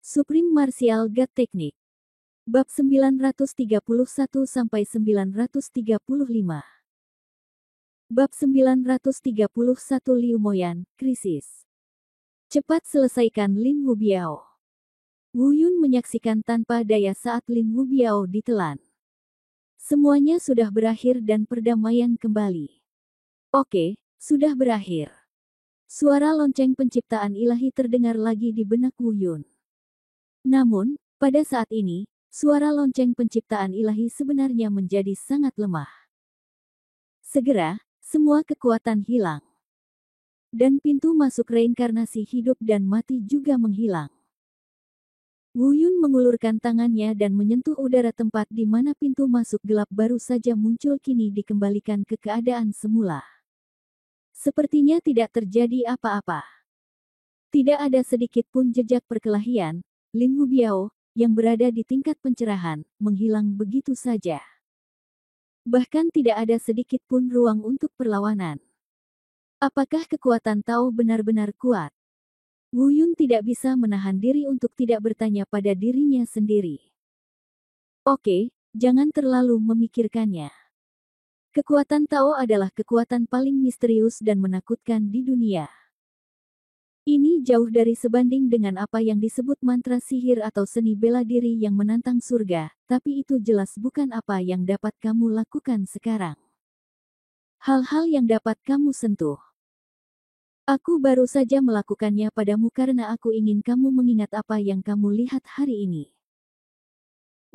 Supreme Martial God Technique. Bab 931-935. Bab 931 Liu Moyan, krisis. Cepat selesaikan Lin Wubiao. Wu Yun menyaksikan tanpa daya saat Lin Wubiao ditelan. Semuanya sudah berakhir dan perdamaian kembali. Oke, sudah berakhir. Suara lonceng penciptaan ilahi terdengar lagi di benak Wu Yun. Namun, pada saat ini, suara lonceng penciptaan ilahi sebenarnya menjadi sangat lemah. Segera, semua kekuatan hilang. Dan pintu masuk reinkarnasi hidup dan mati juga menghilang. Wu Yun mengulurkan tangannya dan menyentuh udara tempat di mana pintu masuk gelap baru saja muncul kini dikembalikan ke keadaan semula. Sepertinya tidak terjadi apa-apa. Tidak ada sedikit pun jejak perkelahian. Lin Wubiao, yang berada di tingkat pencerahan, menghilang begitu saja. Bahkan tidak ada sedikit pun ruang untuk perlawanan. Apakah kekuatan Tao benar-benar kuat? Wu Yun tidak bisa menahan diri untuk tidak bertanya pada dirinya sendiri. Oke, jangan terlalu memikirkannya. Kekuatan Tao adalah kekuatan paling misterius dan menakutkan di dunia. Ini jauh dari sebanding dengan apa yang disebut mantra sihir atau seni bela diri yang menantang surga, tapi itu jelas bukan apa yang dapat kamu lakukan sekarang. Hal-hal yang dapat kamu sentuh. Aku baru saja melakukannya padamu karena aku ingin kamu mengingat apa yang kamu lihat hari ini.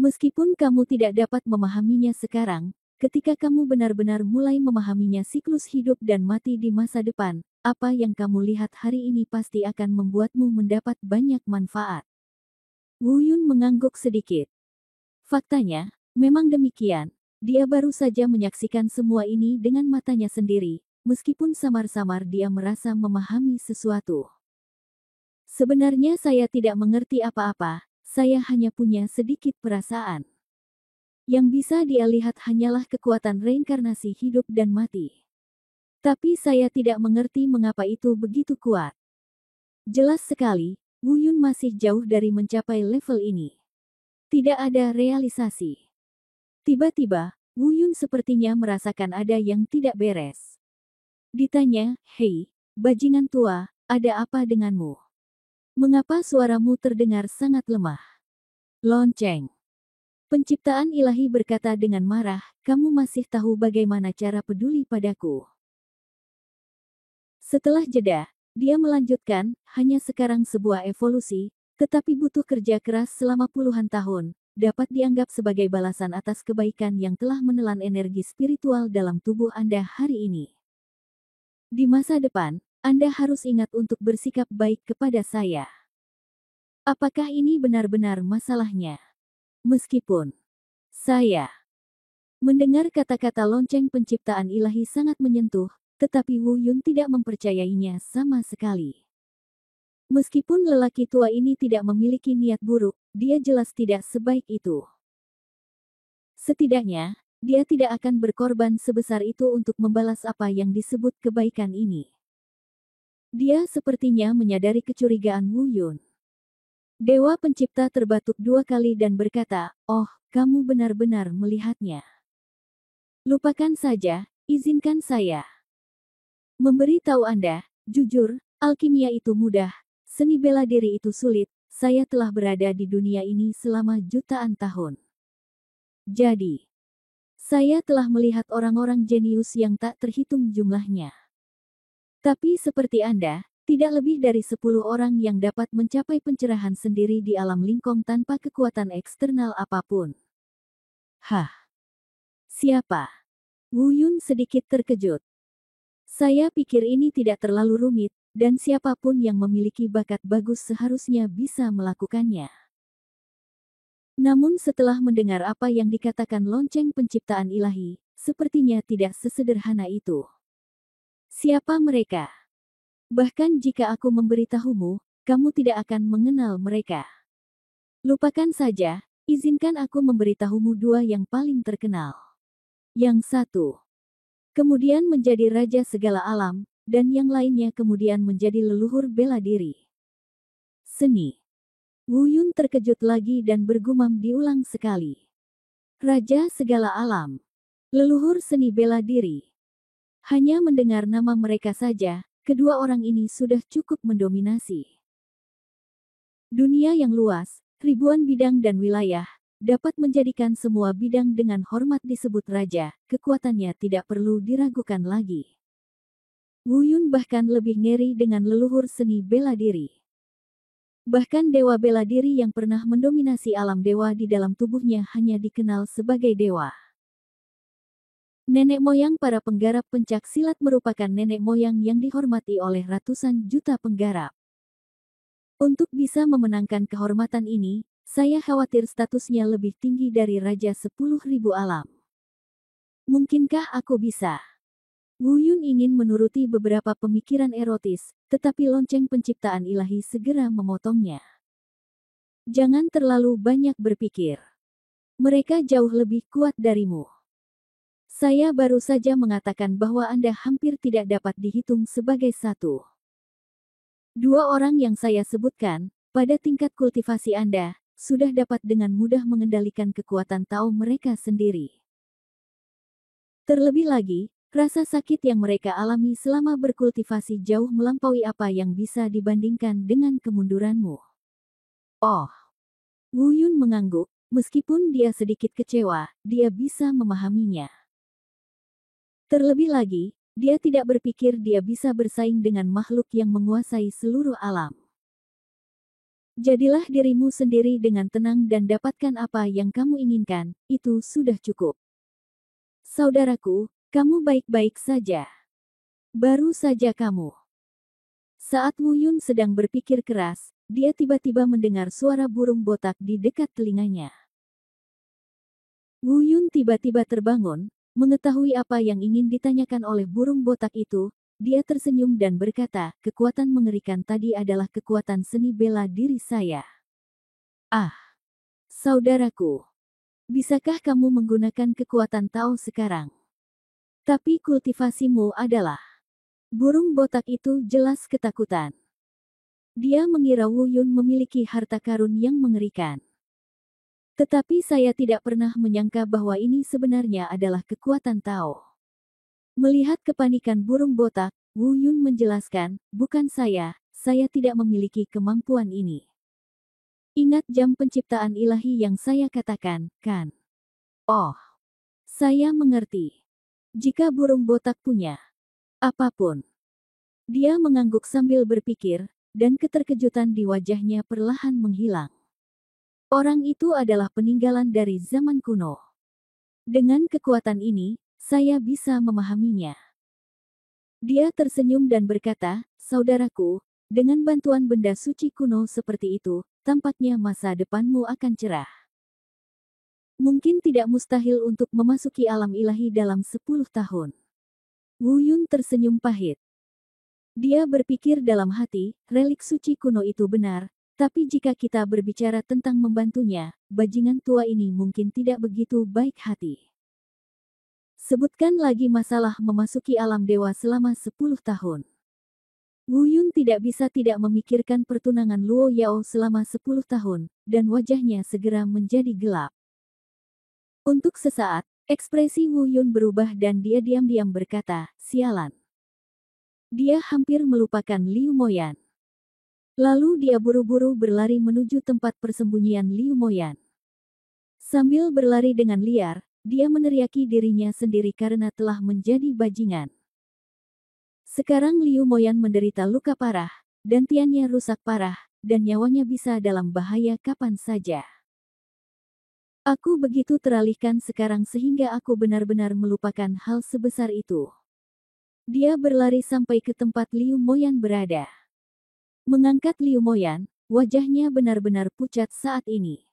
Meskipun kamu tidak dapat memahaminya sekarang, ketika kamu benar-benar mulai memahaminya siklus hidup dan mati di masa depan, apa yang kamu lihat hari ini pasti akan membuatmu mendapat banyak manfaat. Wu Yun mengangguk sedikit. Faktanya, memang demikian. Dia baru saja menyaksikan semua ini dengan matanya sendiri, meskipun samar-samar dia merasa memahami sesuatu. Sebenarnya saya tidak mengerti apa-apa, saya hanya punya sedikit perasaan. Yang bisa dia lihat hanyalah kekuatan reinkarnasi hidup dan mati. Tapi saya tidak mengerti mengapa itu begitu kuat. Jelas sekali, Wu Yun masih jauh dari mencapai level ini. Tidak ada realisasi. Tiba-tiba, Wu Yun sepertinya merasakan ada yang tidak beres. Ditanya, "Hei, bajingan tua, ada apa denganmu? Mengapa suaramu terdengar sangat lemah?" Lonceng. Penciptaan ilahi berkata dengan marah, "Kamu masih tahu bagaimana cara peduli padaku." Setelah jeda, dia melanjutkan, hanya sekarang sebuah evolusi, tetapi butuh kerja keras selama puluhan tahun, dapat dianggap sebagai balasan atas kebaikan yang telah menelan energi spiritual dalam tubuh Anda hari ini. Di masa depan, Anda harus ingat untuk bersikap baik kepada saya. Apakah ini benar-benar masalahnya? Meskipun saya mendengar kata-kata lonceng penciptaan ilahi sangat menyentuh, tetapi Wu Yun tidak mempercayainya sama sekali. Meskipun lelaki tua ini tidak memiliki niat buruk, dia jelas tidak sebaik itu. Setidaknya, dia tidak akan berkorban sebesar itu untuk membalas apa yang disebut kebaikan ini. Dia sepertinya menyadari kecurigaan Wu Yun. Dewa pencipta terbatuk 2 kali dan berkata, "Oh, kamu benar-benar melihatnya. Lupakan saja, izinkan saya memberi tahu Anda, jujur, alkimia itu mudah, seni bela diri itu sulit, saya telah berada di dunia ini selama jutaan tahun. Jadi, saya telah melihat orang-orang jenius yang tak terhitung jumlahnya. Tapi seperti Anda, tidak lebih dari 10 orang yang dapat mencapai pencerahan sendiri di alam lingkong tanpa kekuatan eksternal apapun." Hah? Siapa? Wu Yun sedikit terkejut. Saya pikir ini tidak terlalu rumit, dan siapapun yang memiliki bakat bagus seharusnya bisa melakukannya. Namun setelah mendengar apa yang dikatakan lonceng penciptaan ilahi, sepertinya tidak sesederhana itu. Siapa mereka? Bahkan jika aku memberitahumu, kamu tidak akan mengenal mereka. Lupakan saja, izinkan aku memberitahumu 2 yang paling terkenal. Yang satu kemudian menjadi raja segala alam, dan yang lainnya kemudian menjadi leluhur bela diri. Seni. Wu Yun terkejut lagi dan bergumam diulang sekali. Raja segala alam. Leluhur seni bela diri. Hanya mendengar nama mereka saja, kedua orang ini sudah cukup mendominasi. Dunia yang luas, ribuan bidang dan wilayah, dapat menjadikan semua bidang dengan hormat disebut raja, kekuatannya tidak perlu diragukan lagi. Wu Yun bahkan lebih ngeri dengan leluhur seni bela diri. Bahkan dewa bela diri yang pernah mendominasi alam dewa di dalam tubuhnya hanya dikenal sebagai dewa. Nenek moyang para penggarap pencak silat merupakan nenek moyang yang dihormati oleh ratusan juta penggarap. Untuk bisa memenangkan kehormatan ini, saya khawatir statusnya lebih tinggi dari Raja 10.000 alam. Mungkinkah aku bisa? Wu Yun ingin menuruti beberapa pemikiran erotis, tetapi lonceng penciptaan ilahi segera memotongnya. Jangan terlalu banyak berpikir. Mereka jauh lebih kuat darimu. Saya baru saja mengatakan bahwa Anda hampir tidak dapat dihitung sebagai satu. Dua orang yang saya sebutkan, pada tingkat kultivasi Anda, sudah dapat dengan mudah mengendalikan kekuatan Tao mereka sendiri. Terlebih lagi, rasa sakit yang mereka alami selama berkultivasi jauh melampaui apa yang bisa dibandingkan dengan kemunduranmu. Oh. Wu Yun mengangguk, meskipun dia sedikit kecewa, dia bisa memahaminya. Terlebih lagi, dia tidak berpikir dia bisa bersaing dengan makhluk yang menguasai seluruh alam. Jadilah dirimu sendiri dengan tenang dan dapatkan apa yang kamu inginkan, itu sudah cukup. Saudaraku, kamu baik-baik saja. Baru saja kamu. Saat Wu Yun sedang berpikir keras, dia tiba-tiba mendengar suara burung botak di dekat telinganya. Wu Yun tiba-tiba terbangun, mengetahui apa yang ingin ditanyakan oleh burung botak itu. Dia tersenyum dan berkata, kekuatan mengerikan tadi adalah kekuatan seni bela diri saya. Ah, saudaraku, bisakah kamu menggunakan kekuatan Tao sekarang? Tapi kultivasimu adalah... Burung botak itu jelas ketakutan. Dia mengira Wu Yun memiliki harta karun yang mengerikan. Tetapi saya tidak pernah menyangka bahwa ini sebenarnya adalah kekuatan Tao. Melihat kepanikan burung botak, Wu Yun menjelaskan, bukan saya tidak memiliki kemampuan ini. Ingat jam penciptaan ilahi yang saya katakan, kan? Oh, saya mengerti. Jika burung botak punya apapun. Dia mengangguk sambil berpikir, dan keterkejutan di wajahnya perlahan menghilang. Orang itu adalah peninggalan dari zaman kuno. Dengan kekuatan ini, saya bisa memahaminya. Dia tersenyum dan berkata, saudaraku, dengan bantuan benda suci kuno seperti itu, tampaknya masa depanmu akan cerah. Mungkin tidak mustahil untuk memasuki alam ilahi dalam 10 tahun. Wu Yun tersenyum pahit. Dia berpikir dalam hati, relik suci kuno itu benar, tapi jika kita berbicara tentang membantunya, bajingan tua ini mungkin tidak begitu baik hati. Sebutkan lagi masalah memasuki alam dewa selama 10 tahun. Wu Yun tidak bisa tidak memikirkan pertunangan Luo Yao selama 10 tahun, dan wajahnya segera menjadi gelap. Untuk sesaat, ekspresi Wu Yun berubah dan dia diam-diam berkata, sialan. Dia hampir melupakan Liu Moyan. Lalu dia buru-buru berlari menuju tempat persembunyian Liu Moyan. Sambil berlari dengan liar, dia meneriaki dirinya sendiri karena telah menjadi bajingan. Sekarang Liu Moyan menderita luka parah, dan tiannya rusak parah, dan nyawanya bisa dalam bahaya kapan saja. Aku begitu teralihkan sekarang sehingga aku benar-benar melupakan hal sebesar itu. Dia berlari sampai ke tempat Liu Moyan berada. Mengangkat Liu Moyan, wajahnya benar-benar pucat saat ini.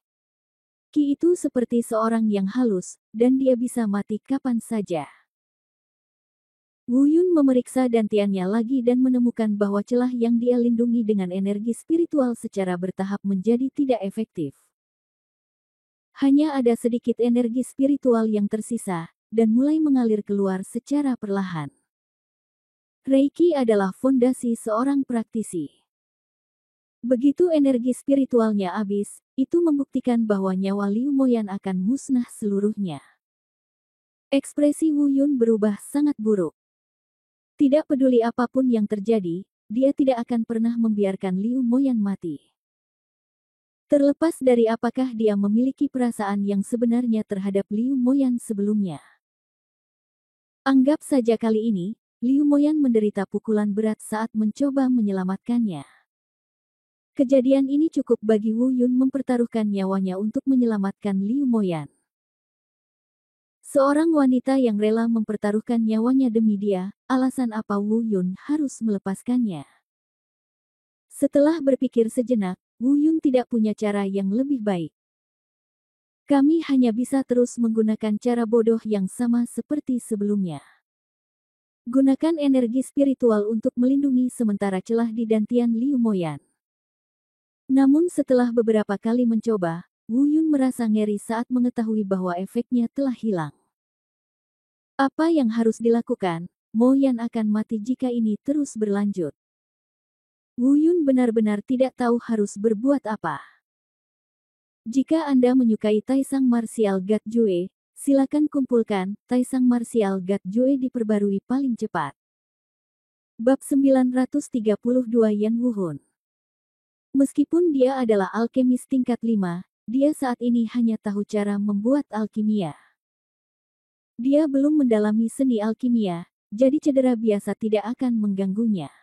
Ki itu seperti seorang yang halus, dan dia bisa mati kapan saja. Wu Yun memeriksa dantiannya lagi dan menemukan bahwa celah yang dia lindungi dengan energi spiritual secara bertahap menjadi tidak efektif. Hanya ada sedikit energi spiritual yang tersisa, dan mulai mengalir keluar secara perlahan. Reiki adalah fondasi seorang praktisi. Begitu energi spiritualnya habis, itu membuktikan bahwa nyawa Liu Moyan akan musnah seluruhnya. Ekspresi Wu Yun berubah sangat buruk. Tidak peduli apapun yang terjadi, dia tidak akan pernah membiarkan Liu Moyan mati. Terlepas dari apakah dia memiliki perasaan yang sebenarnya terhadap Liu Moyan sebelumnya. Anggap saja kali ini, Liu Moyan menderita pukulan berat saat mencoba menyelamatkannya. Kejadian ini cukup bagi Wu Yun mempertaruhkan nyawanya untuk menyelamatkan Liu Moyan. Seorang wanita yang rela mempertaruhkan nyawanya demi dia, alasan apa Wu Yun harus melepaskannya? Setelah berpikir sejenak, Wu Yun tidak punya cara yang lebih baik. Kami hanya bisa terus menggunakan cara bodoh yang sama seperti sebelumnya. Gunakan energi spiritual untuk melindungi sementara celah di dantian Liu Moyan. Namun setelah beberapa kali mencoba, Wu Yun merasa ngeri saat mengetahui bahwa efeknya telah hilang. Apa yang harus dilakukan? Mo Yan akan mati jika ini terus berlanjut. Wu Yun benar-benar tidak tahu harus berbuat apa. Jika Anda menyukai Taisang Martial God Jue, silakan kumpulkan Taisang Martial God Jue diperbarui paling cepat. Bab 932 Yan Wuhun. Meskipun dia adalah alkemis tingkat 5, dia saat ini hanya tahu cara membuat alkimia. Dia belum mendalami seni alkimia, jadi cedera biasa tidak akan mengganggunya.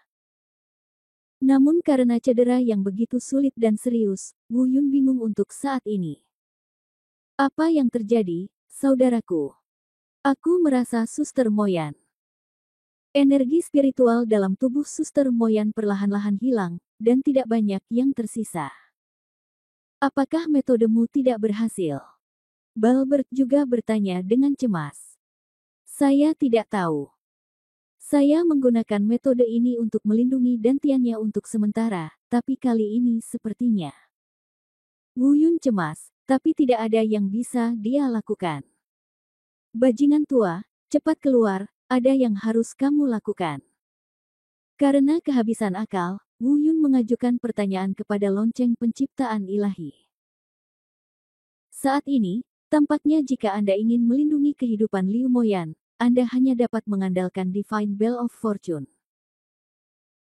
Namun karena cedera yang begitu sulit dan serius, Wu Yun bingung untuk saat ini. Apa yang terjadi, saudaraku? Aku merasa Suster Moyan. Energi spiritual dalam tubuh Suster Moyan perlahan-lahan hilang, dan tidak banyak yang tersisa. Apakah metodemu tidak berhasil? Balbert juga bertanya dengan cemas. Saya tidak tahu. Saya menggunakan metode ini untuk melindungi dantiannya untuk sementara, tapi kali ini sepertinya. Wu Yun cemas, tapi tidak ada yang bisa dia lakukan. Bajingan tua, cepat keluar, ada yang harus kamu lakukan. Karena kehabisan akal, Wu Yun mengajukan pertanyaan kepada lonceng penciptaan ilahi. Saat ini, tampaknya jika Anda ingin melindungi kehidupan Liu Moyan, Anda hanya dapat mengandalkan Divine Bell of Fortune.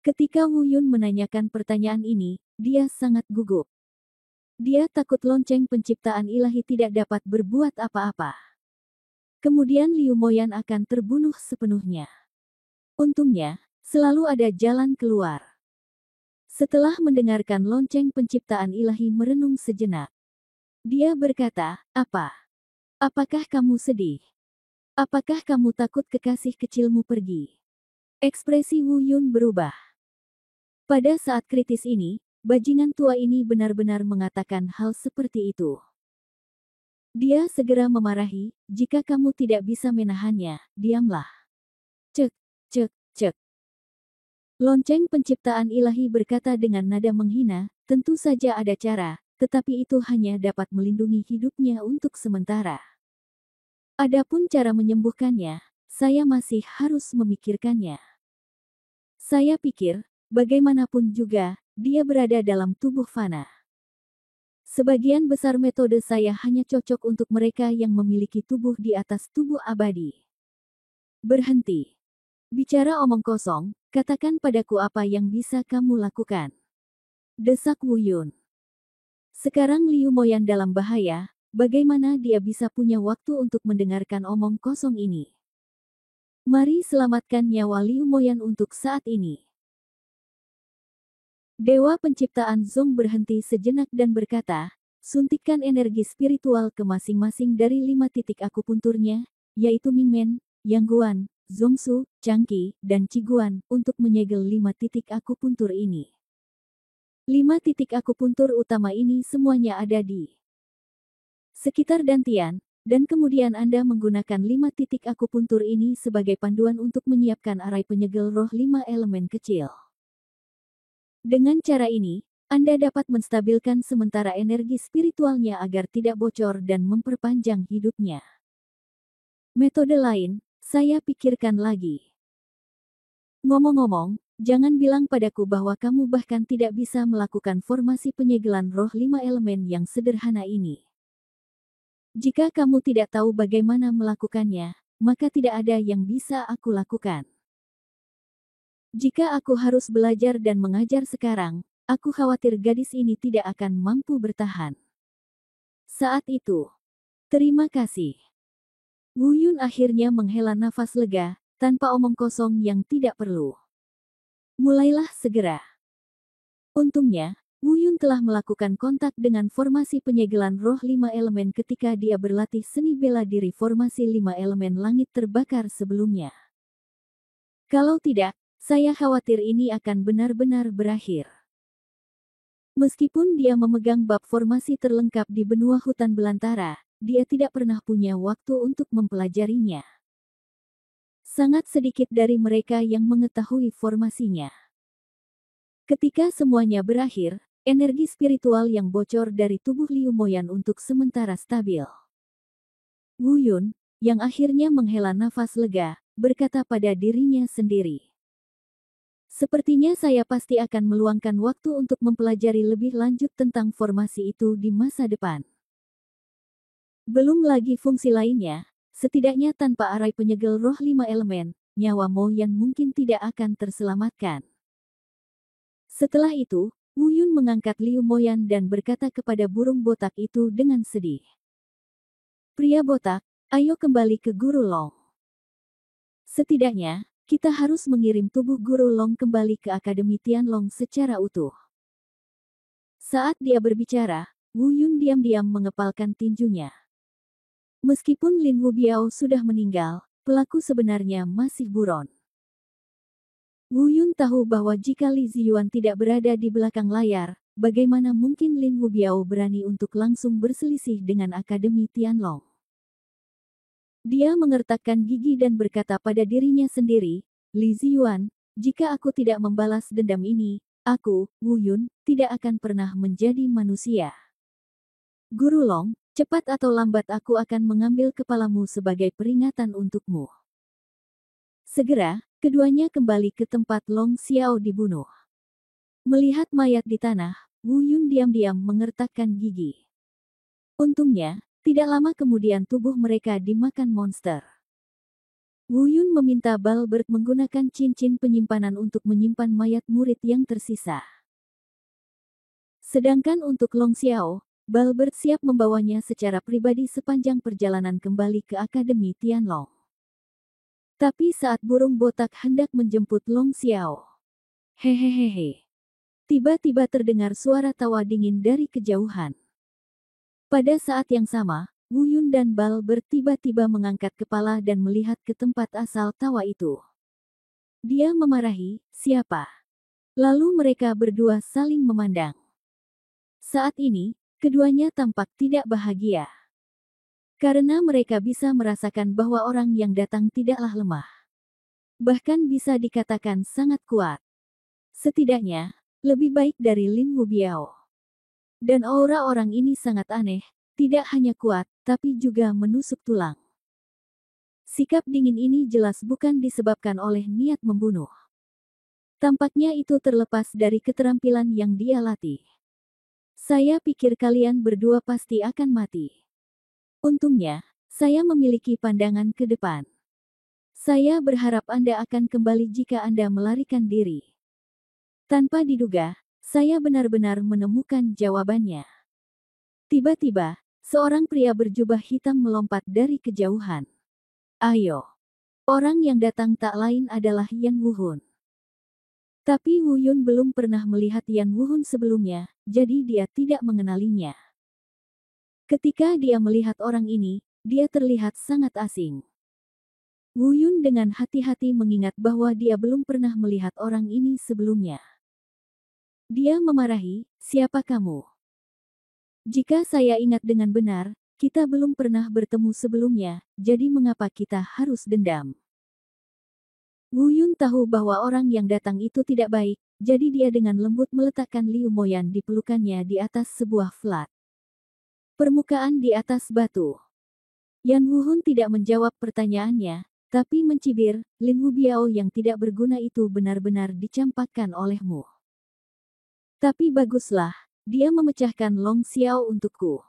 Ketika Wu Yun menanyakan pertanyaan ini, dia sangat gugup. Dia takut lonceng penciptaan ilahi tidak dapat berbuat apa-apa. Kemudian Liu Moyan akan terbunuh sepenuhnya. Untungnya, selalu ada jalan keluar. Setelah mendengarkan lonceng penciptaan ilahi merenung sejenak, dia berkata, Apakah kamu sedih? Apakah kamu takut kekasih kecilmu pergi? Ekspresi Wu Yun berubah. Pada saat kritis ini, bajingan tua ini benar-benar mengatakan hal seperti itu. Dia segera memarahi, jika kamu tidak bisa menahannya, diamlah. Cek, cek, cek. Lonceng penciptaan ilahi berkata dengan nada menghina, tentu saja ada cara, tetapi itu hanya dapat melindungi hidupnya untuk sementara. Adapun cara menyembuhkannya, saya masih harus memikirkannya. Saya pikir, bagaimanapun juga, dia berada dalam tubuh fana. Sebagian besar metode saya hanya cocok untuk mereka yang memiliki tubuh di atas tubuh abadi. Berhenti. Bicara omong kosong, katakan padaku apa yang bisa kamu lakukan. Desak Wu Yun. Sekarang Liu Moyan dalam bahaya, bagaimana dia bisa punya waktu untuk mendengarkan omong kosong ini? Mari selamatkan nyawa Liu Moyan untuk saat ini. Dewa penciptaan Zong berhenti sejenak dan berkata, suntikkan energi spiritual ke masing-masing dari 5 titik akupunturnya, yaitu Mingmen, Yangguan, Zongsu, Changqi, dan Qiguan, untuk menyegel 5 titik akupuntur ini. 5 titik akupuntur utama ini semuanya ada di sekitar dantian, dan kemudian Anda menggunakan 5 titik akupuntur ini sebagai panduan untuk menyiapkan arai penyegel roh 5 elemen kecil. Dengan cara ini, Anda dapat menstabilkan sementara energi spiritualnya agar tidak bocor dan memperpanjang hidupnya. Metode lain, saya pikirkan lagi. Ngomong-ngomong, jangan bilang padaku bahwa kamu bahkan tidak bisa melakukan formasi penyegelan roh 5 elemen yang sederhana ini. Jika kamu tidak tahu bagaimana melakukannya, maka tidak ada yang bisa aku lakukan. Jika aku harus belajar dan mengajar sekarang, aku khawatir gadis ini tidak akan mampu bertahan. Saat itu, terima kasih. Wu Yun akhirnya menghela nafas lega, tanpa omong kosong yang tidak perlu. Mulailah segera. Untungnya, Wu Yun telah melakukan kontak dengan formasi penyegelan roh 5 elemen ketika dia berlatih seni bela diri formasi 5 elemen langit terbakar sebelumnya. Kalau tidak, saya khawatir ini akan benar-benar berakhir. Meskipun dia memegang bab formasi terlengkap di benua hutan belantara, dia tidak pernah punya waktu untuk mempelajarinya. Sangat sedikit dari mereka yang mengetahui formasinya. Ketika semuanya berakhir, energi spiritual yang bocor dari tubuh Liu Moyan untuk sementara stabil. Wu Yun, yang akhirnya menghela nafas lega, berkata pada dirinya sendiri. Sepertinya saya pasti akan meluangkan waktu untuk mempelajari lebih lanjut tentang formasi itu di masa depan. Belum lagi fungsi lainnya, setidaknya tanpa arai penyegel roh 5 elemen, nyawa Mo Yan mungkin tidak akan terselamatkan. Setelah itu, Wu Yun mengangkat Liu Moyan dan berkata kepada burung botak itu dengan sedih. Pria botak, ayo kembali ke Guru Long. Setidaknya, kita harus mengirim tubuh Guru Long kembali ke Akademi Tianlong secara utuh. Saat dia berbicara, Wu Yun diam-diam mengepalkan tinjunya. Meskipun Lin Wubiao sudah meninggal, pelaku sebenarnya masih buron. Wu Yun tahu bahwa jika Li Ziyuan tidak berada di belakang layar, bagaimana mungkin Lin Wubiao berani untuk langsung berselisih dengan Akademi Tianlong. Dia mengertakkan gigi dan berkata pada dirinya sendiri, Li Ziyuan, jika aku tidak membalas dendam ini, aku, Wu Yun, tidak akan pernah menjadi manusia. Guru Long, cepat atau lambat aku akan mengambil kepalamu sebagai peringatan untukmu. Segera, keduanya kembali ke tempat Long Xiao dibunuh. Melihat mayat di tanah, Wu Yun diam-diam mengertakkan gigi. Untungnya, tidak lama kemudian tubuh mereka dimakan monster. Wu Yun meminta Balbert menggunakan cincin penyimpanan untuk menyimpan mayat murid yang tersisa. Sedangkan untuk Long Xiao, Balbert siap membawanya secara pribadi sepanjang perjalanan kembali ke Akademi Tianlong. Tapi saat burung botak hendak menjemput Long Xiao, hehehehe, tiba-tiba terdengar suara tawa dingin dari kejauhan. Pada saat yang sama, Wu Yun dan Balbert tiba-tiba mengangkat kepala dan melihat ke tempat asal tawa itu. Dia memarahi, siapa? Lalu mereka berdua saling memandang. Saat ini, keduanya tampak tidak bahagia. Karena mereka bisa merasakan bahwa orang yang datang tidaklah lemah. Bahkan bisa dikatakan sangat kuat. Setidaknya, lebih baik dari Lin Wubiao. Dan aura orang ini sangat aneh, tidak hanya kuat, tapi juga menusuk tulang. Sikap dingin ini jelas bukan disebabkan oleh niat membunuh. Tampaknya itu terlepas dari keterampilan yang dia latih. Saya pikir kalian berdua pasti akan mati. Untungnya, saya memiliki pandangan ke depan. Saya berharap Anda akan kembali jika Anda melarikan diri. Tanpa diduga, saya benar-benar menemukan jawabannya. Tiba-tiba, seorang pria berjubah hitam melompat dari kejauhan. Ayo. Orang yang datang tak lain adalah Yan Wuhun. Tapi Wu Yun belum pernah melihat Yan Wuhun sebelumnya, jadi dia tidak mengenalinya. Ketika dia melihat orang ini, dia terlihat sangat asing. Wu Yun dengan hati-hati mengingat bahwa dia belum pernah melihat orang ini sebelumnya. Dia memarahi, siapa kamu? Jika saya ingat dengan benar, kita belum pernah bertemu sebelumnya, jadi mengapa kita harus dendam? Wu Yun tahu bahwa orang yang datang itu tidak baik, jadi dia dengan lembut meletakkan Liu Moyan di pelukannya di atas sebuah flat. Permukaan di atas batu. Yan Wuhun tidak menjawab pertanyaannya, Tapi mencibir, Lin Wubiao yang tidak berguna itu benar-benar dicampakkan olehmu. Tapi baguslah, dia memecahkan Long Xiao untukku.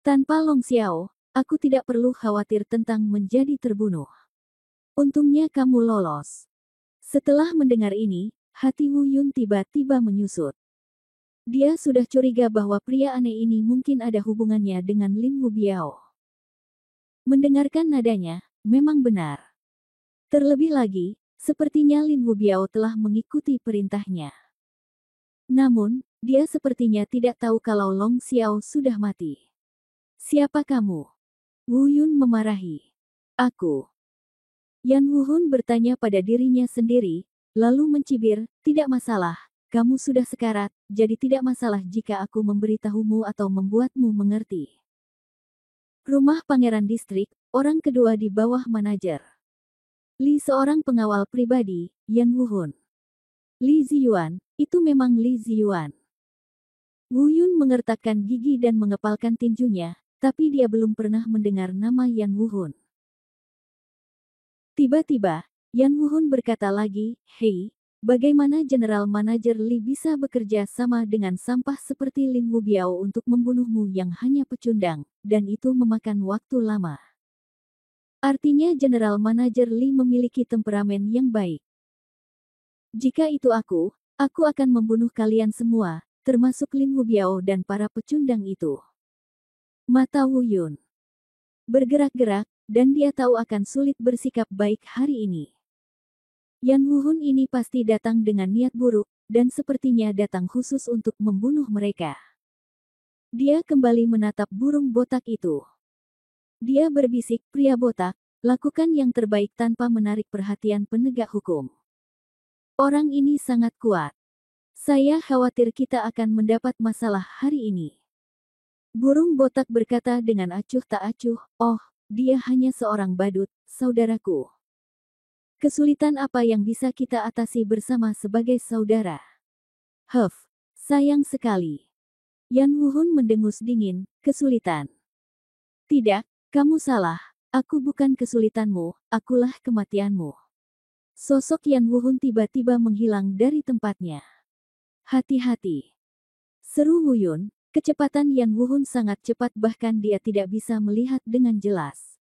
Tanpa Long Xiao, aku tidak perlu khawatir tentang menjadi terbunuh. Untungnya kamu lolos. Setelah mendengar ini, hati Wu Yun tiba-tiba menyusut. Dia sudah curiga bahwa pria aneh ini mungkin ada hubungannya dengan Lin Wubiao. Mendengarkan nadanya, memang benar. Terlebih lagi, sepertinya Lin Wubiao telah mengikuti perintahnya. Namun, dia sepertinya tidak tahu kalau Long Xiao sudah mati. Siapa kamu? Wu Yun memarahi. Aku. Yan Wuhun bertanya pada dirinya sendiri, lalu mencibir, tidak masalah, kamu sudah sekarat, jadi tidak masalah jika aku memberitahumu atau membuatmu mengerti. Rumah Pangeran Distrik, orang kedua di bawah manajer. Li seorang pengawal pribadi, Yan Wuhun. Li Ziyuan, itu memang Li Ziyuan. Wu Yun mengertakkan gigi dan mengepalkan tinjunya, tapi dia belum pernah mendengar nama Yan Wuhun. Tiba-tiba, Yan Wuhun berkata lagi, "Hei, bagaimana General Manager Li bisa bekerja sama dengan sampah seperti Lin Wubiao untuk membunuhmu yang hanya pecundang, dan itu memakan waktu lama?" Artinya General Manager Li memiliki temperamen yang baik. Jika itu aku akan membunuh kalian semua, termasuk Lin Wubiao dan para pecundang itu. Mata Wu Yun bergerak-gerak, dan dia tahu akan sulit bersikap baik hari ini. Yan Wuhun ini pasti datang dengan niat buruk, dan sepertinya datang khusus untuk membunuh mereka. Dia kembali menatap burung botak itu. Dia berbisik, pria botak, lakukan yang terbaik tanpa menarik perhatian penegak hukum. Orang ini sangat kuat. Saya khawatir kita akan mendapat masalah hari ini. Burung botak berkata dengan acuh tak acuh, oh, dia hanya seorang badut, saudaraku. Kesulitan apa yang bisa kita atasi bersama sebagai saudara? Sayang sekali. Yan Wuhun mendengus dingin, kesulitan. Tidak, kamu salah, aku bukan kesulitanmu, akulah kematianmu. Sosok Yan Wuhun tiba-tiba menghilang dari tempatnya. Hati-hati. Seru Wu Yun, kecepatan Yan Wuhun sangat cepat bahkan dia tidak bisa melihat dengan jelas.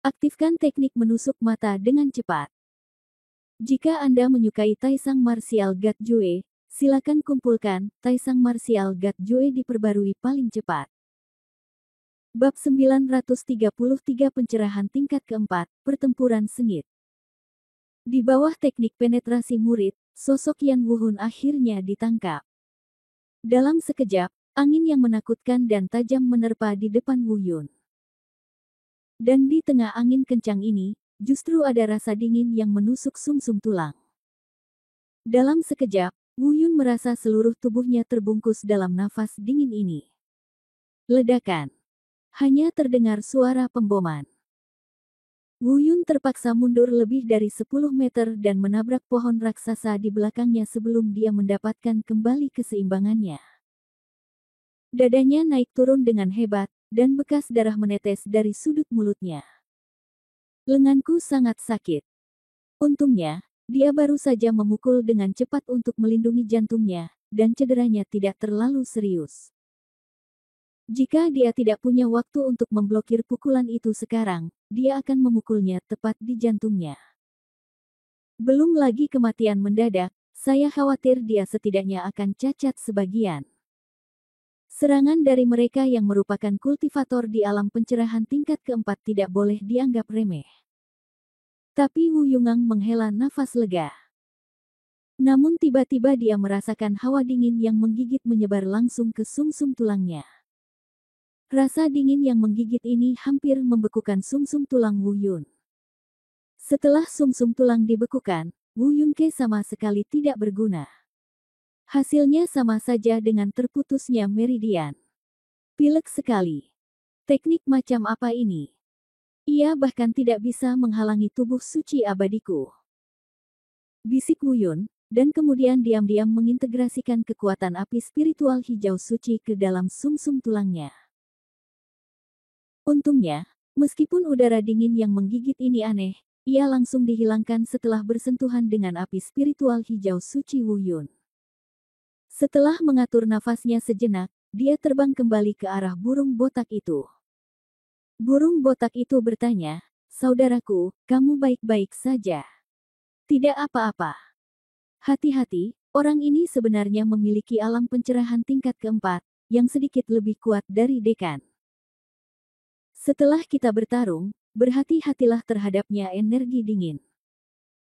Aktifkan teknik menusuk mata dengan cepat. Jika Anda menyukai Taisang Martial God Jue, silakan kumpulkan Taisang Martial God Jue diperbarui paling cepat. Bab 933 Pencerahan tingkat keempat, Pertempuran Sengit. Di bawah teknik penetrasi murid, sosok Yan Wuhun akhirnya ditangkap. Dalam sekejap, angin yang menakutkan dan tajam menerpa di depan Wu Yun. Dan di tengah angin kencang ini, justru ada rasa dingin yang menusuk sumsum tulang. Dalam sekejap, Wu Yun merasa seluruh tubuhnya terbungkus dalam nafas dingin ini. Ledakan. Hanya terdengar suara pemboman. Wu Yun terpaksa mundur lebih dari 10 meter dan menabrak pohon raksasa di belakangnya sebelum dia mendapatkan kembali keseimbangannya. Dadanya naik turun dengan hebat, dan bekas darah menetes dari sudut mulutnya. Lenganku sangat sakit. Untungnya, dia baru saja memukul dengan cepat untuk melindungi jantungnya, dan cederanya tidak terlalu serius. Jika dia tidak punya waktu untuk memblokir pukulan itu sekarang, dia akan memukulnya tepat di jantungnya. Belum lagi kematian mendadak, saya khawatir dia setidaknya akan cacat sebagian. Serangan dari mereka yang merupakan kultivator di alam pencerahan tingkat keempat tidak boleh dianggap remeh. Tapi Wu Yungang menghela nafas lega. Namun tiba-tiba dia merasakan hawa dingin yang menggigit menyebar langsung ke sumsum tulangnya. Rasa dingin yang menggigit ini hampir membekukan sumsum tulang Wu Yun. Setelah sumsum tulang dibekukan, Wu Yunke sama sekali tidak berguna. Hasilnya sama saja dengan terputusnya meridian. Pilek sekali. Teknik macam apa ini? Ia bahkan tidak bisa menghalangi tubuh suci abadiku. Bisik Wu Yun, dan kemudian diam-diam mengintegrasikan kekuatan api spiritual hijau suci ke dalam sumsum tulangnya. Untungnya, Meskipun udara dingin yang menggigit ini aneh, ia langsung dihilangkan setelah bersentuhan dengan api spiritual hijau suci Wu Yun. Setelah mengatur nafasnya sejenak, dia terbang kembali ke arah burung botak itu. Burung botak itu bertanya, "Saudaraku, kamu baik-baik saja?" "Tidak apa-apa. Hati-hati, orang ini sebenarnya memiliki alam pencerahan tingkat keempat, yang sedikit lebih kuat dari dekan. Setelah kita bertarung, berhati-hatilah terhadapnya energi dingin.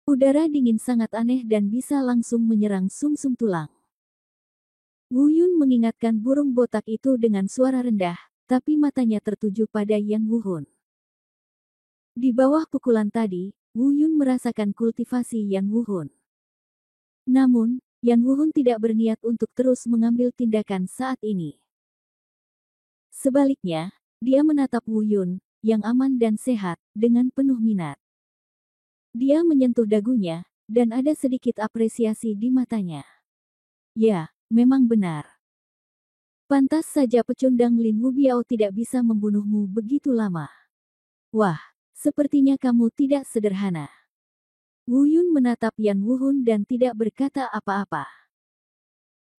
Udara dingin sangat aneh dan bisa langsung menyerang sumsum tulang." Wu Yun mengingatkan burung botak itu dengan suara rendah, tapi matanya tertuju pada Yan Wuhun. Di bawah pukulan tadi, Wu Yun merasakan kultivasi Yan Wuhun. Namun, Yan Wuhun tidak berniat untuk terus mengambil tindakan saat ini. Sebaliknya, dia menatap Wu Yun, yang aman dan sehat, dengan penuh minat. Dia menyentuh dagunya, dan ada sedikit apresiasi di matanya. "Ya, memang benar. Pantas saja pecundang Lin Wubiao tidak bisa membunuhmu begitu lama. Wah, sepertinya kamu tidak sederhana." Wu Yun menatap Yan Wuhun dan tidak berkata apa-apa.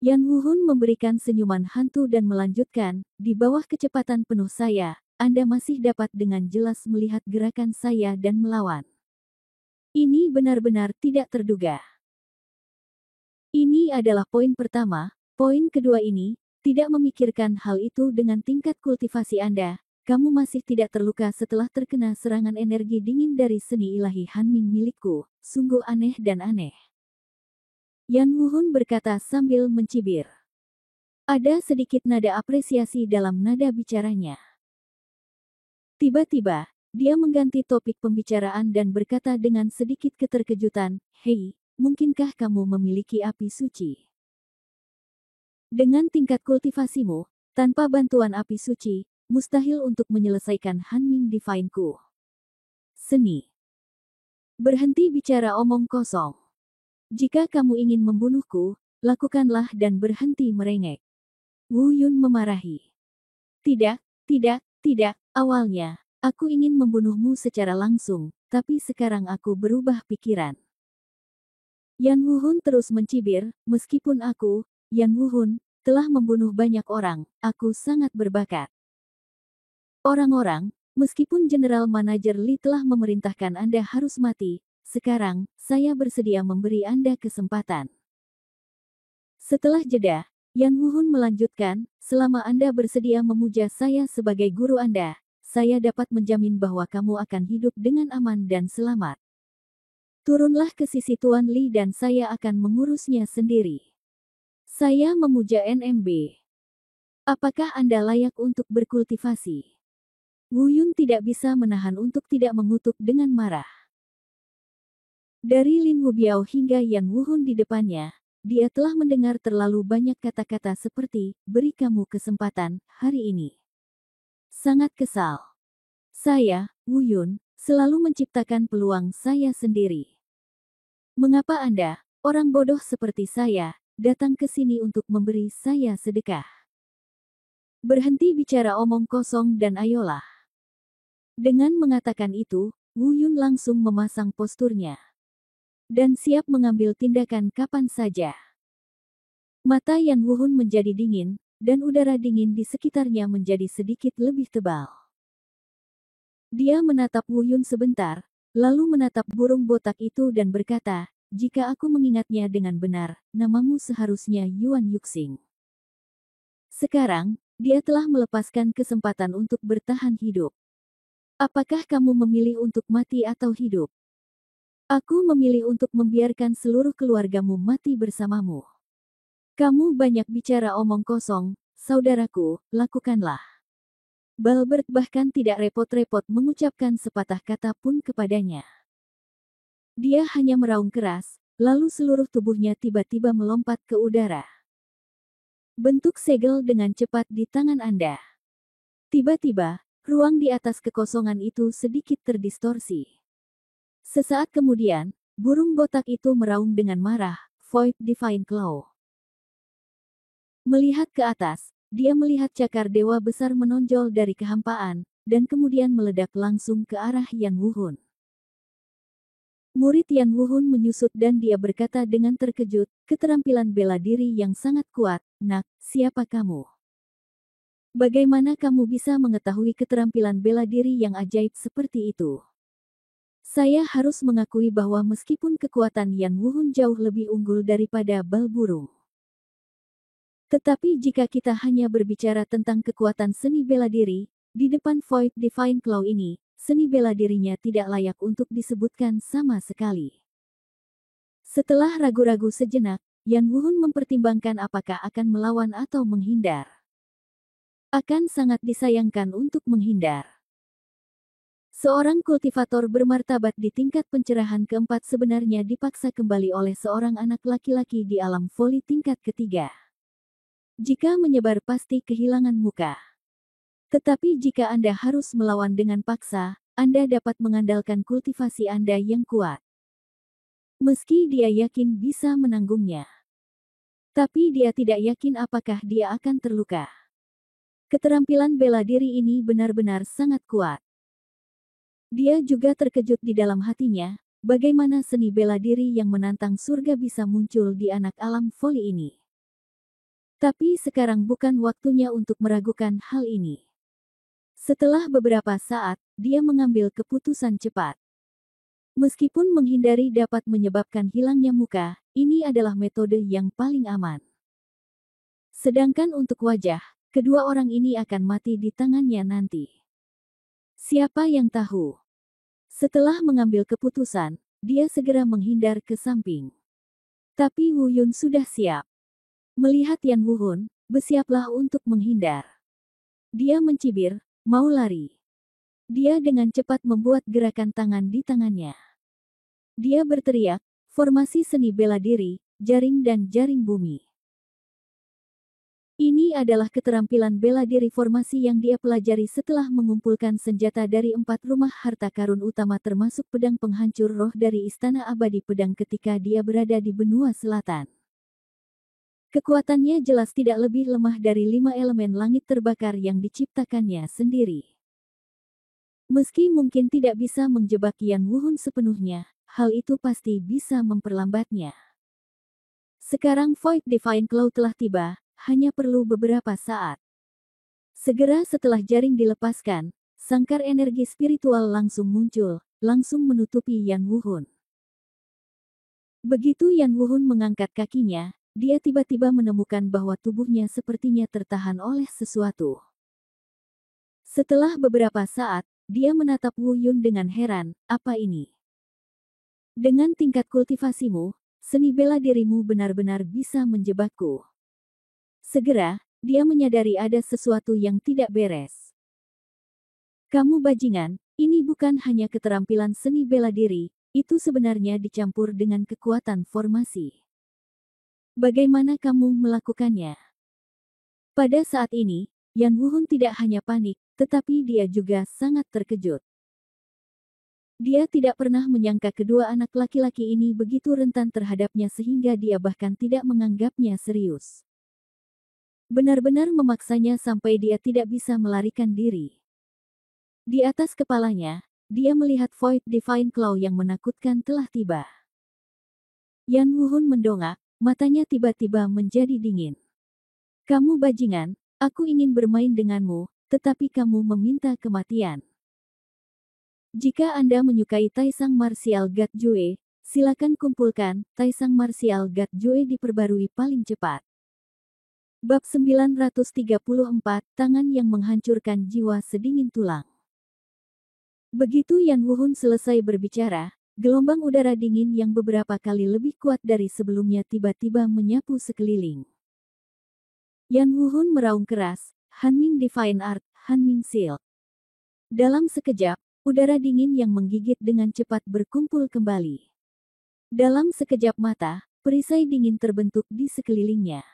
Yan Wuhun memberikan senyuman hantu dan melanjutkan, "Di bawah kecepatan penuh saya, Anda masih dapat dengan jelas melihat gerakan saya dan melawan. Ini benar-benar tidak terduga." Ini adalah poin pertama. Poin kedua ini, tidak memikirkan hal itu dengan tingkat kultivasi Anda, kamu masih tidak terluka setelah terkena serangan energi dingin dari seni ilahi Hanming milikku, sungguh aneh dan aneh. Yan Wuhun berkata sambil mencibir. Ada sedikit nada apresiasi dalam nada bicaranya. Tiba-tiba, dia mengganti topik pembicaraan dan berkata dengan sedikit keterkejutan, "Hei, mungkinkah kamu memiliki api suci? Dengan tingkat kultivasimu, tanpa bantuan api suci, mustahil untuk menyelesaikan Hanming Divine-ku. Seni. Berhenti bicara omong kosong. Jika kamu ingin membunuhku, lakukanlah dan berhenti merengek." Wu Yun memarahi. "Tidak, tidak, tidak, awalnya, aku ingin membunuhmu secara langsung, tapi sekarang aku berubah pikiran." Yan Wuhun terus mencibir, "Meskipun aku, Yan Wuhun, telah membunuh banyak orang, aku sangat berbakat. Orang-orang, meskipun General Manager Li telah memerintahkan Anda harus mati, sekarang, saya bersedia memberi Anda kesempatan." Setelah jeda, Yan Wuhun melanjutkan, "Selama Anda bersedia memuja saya sebagai guru Anda, saya dapat menjamin bahwa kamu akan hidup dengan aman dan selamat. Turunlah ke sisi Tuan Li dan saya akan mengurusnya sendiri. Saya memuja NMB. Apakah Anda layak untuk berkultivasi?" Wu Yun tidak bisa menahan untuk tidak mengutuk dengan marah. Dari Lin Wubiao hingga Yan Wuhun di depannya, dia telah mendengar terlalu banyak kata-kata seperti, "Beri kamu kesempatan, hari ini." Sangat kesal. Saya, Wu Yun, selalu menciptakan peluang saya sendiri. Mengapa Anda, orang bodoh seperti saya, datang ke sini untuk memberi saya sedekah? Berhenti bicara omong kosong dan ayolah. Dengan mengatakan itu, Wu Yun langsung memasang posturnya. Dan siap mengambil tindakan kapan saja. Mata Yan Wuhun menjadi dingin, dan udara dingin di sekitarnya menjadi sedikit lebih tebal. Dia menatap Wu Yun sebentar, lalu menatap burung botak itu dan berkata, "Jika aku mengingatnya dengan benar, namamu seharusnya Yuan Yuxing. Sekarang, dia telah melepaskan kesempatan untuk bertahan hidup. Apakah kamu memilih untuk mati atau hidup? Aku memilih untuk membiarkan seluruh keluargamu mati bersamamu. Kamu banyak bicara omong kosong, saudaraku, lakukanlah." Balbert bahkan tidak repot-repot mengucapkan sepatah kata pun kepadanya. Dia hanya meraung keras, lalu seluruh tubuhnya tiba-tiba melompat ke udara. Bentuk segel dengan cepat di tangan Anda. Tiba-tiba, ruang di atas kekosongan itu sedikit terdistorsi. Sesaat kemudian, burung botak itu meraung dengan marah, "Void Divine Claw." Melihat ke atas, dia melihat cakar dewa besar menonjol dari kehampaan, dan kemudian meledak langsung ke arah Yan Wuhun. Murid Yan Wuhun menyusut dan dia berkata dengan terkejut, keterampilan bela diri yang sangat kuat. Nak, siapa kamu? Bagaimana kamu bisa mengetahui keterampilan bela diri yang ajaib seperti itu? Saya harus mengakui bahwa meskipun kekuatan Yan Wuhun jauh lebih unggul daripada bal burung. Tetapi jika kita hanya berbicara tentang kekuatan seni bela diri, di depan Void Divine Claw ini, seni bela dirinya tidak layak untuk disebutkan sama sekali. Setelah ragu-ragu sejenak, Yan Wuhun mempertimbangkan apakah akan melawan atau menghindar. Akan sangat disayangkan untuk menghindar. Seorang kultivator bermartabat di tingkat pencerahan keempat sebenarnya dipaksa kembali oleh seorang anak laki-laki di alam voli tingkat ketiga. Jika menyebar pasti kehilangan muka. Tetapi jika Anda harus melawan dengan paksa, Anda dapat mengandalkan kultivasi Anda yang kuat. Meski dia yakin bisa menanggungnya. Tapi dia tidak yakin apakah dia akan terluka. Keterampilan bela diri ini benar-benar sangat kuat. Dia juga terkejut di dalam hatinya, bagaimana seni bela diri yang menantang surga bisa muncul di anak alam voli ini. Tapi sekarang bukan waktunya untuk meragukan hal ini. Setelah beberapa saat, dia mengambil keputusan cepat. Meskipun menghindari dapat menyebabkan hilangnya muka, ini adalah metode yang paling aman. Sedangkan untuk wajah, kedua orang ini akan mati di tangannya nanti. Siapa yang tahu? Setelah mengambil keputusan, dia segera menghindar ke samping. Tapi Wu Yun sudah siap. Melihat Yan Wuhun, bersiaplah untuk menghindar. Dia mencibir, mau lari. Dia dengan cepat membuat gerakan tangan di tangannya. Dia berteriak, formasi seni bela diri, jaring dan jaring bumi. Ini adalah keterampilan bela diri formasi yang dia pelajari setelah mengumpulkan senjata dari 4 rumah harta karun utama termasuk pedang penghancur roh dari Istana Abadi Pedang ketika dia berada di benua selatan. Kekuatannya jelas tidak lebih lemah dari 5 elemen langit terbakar yang diciptakannya sendiri. Meski mungkin tidak bisa menjebak Yan Wuhun sepenuhnya, hal itu pasti bisa memperlambatnya. Sekarang Void Divine Claw telah tiba. Hanya perlu beberapa saat. Segera setelah jaring dilepaskan, sangkar energi spiritual langsung muncul, langsung menutupi Yan Wuhun. Begitu Yan Wuhun mengangkat kakinya, dia tiba-tiba menemukan bahwa tubuhnya sepertinya tertahan oleh sesuatu. Setelah beberapa saat, dia menatap Wu Yun dengan heran, apa ini? Dengan tingkat kultivasimu, seni bela dirimu benar-benar bisa menjebakku. Segera, dia menyadari ada sesuatu yang tidak beres. Kamu bajingan, ini bukan hanya keterampilan seni bela diri, itu sebenarnya dicampur dengan kekuatan formasi. Bagaimana kamu melakukannya? Pada saat ini, Yan Wuhun tidak hanya panik, tetapi dia juga sangat terkejut. Dia tidak pernah menyangka kedua anak laki-laki ini begitu rentan terhadapnya sehingga dia bahkan tidak menganggapnya serius. Benar-benar memaksanya sampai dia tidak bisa melarikan diri. Di atas kepalanya, dia melihat Void Divine Claw yang menakutkan telah tiba. Yan Wuhun mendongak, matanya tiba-tiba menjadi dingin. Kamu bajingan, aku ingin bermain denganmu, tetapi kamu meminta kematian. Jika Anda menyukai Taisang Martial God Jue, silakan kumpulkan Taisang Martial God Jue diperbarui paling cepat. Bab 934, Tangan yang Menghancurkan Jiwa Sedingin Tulang. Begitu Yan Wuhun selesai berbicara, gelombang udara dingin yang beberapa kali lebih kuat dari sebelumnya tiba-tiba menyapu sekeliling. Yan Wuhun meraung keras, Hanming Divine Art, Hanming Seal. Dalam sekejap, udara dingin yang menggigit dengan cepat berkumpul kembali. Dalam sekejap mata, perisai dingin terbentuk di sekelilingnya.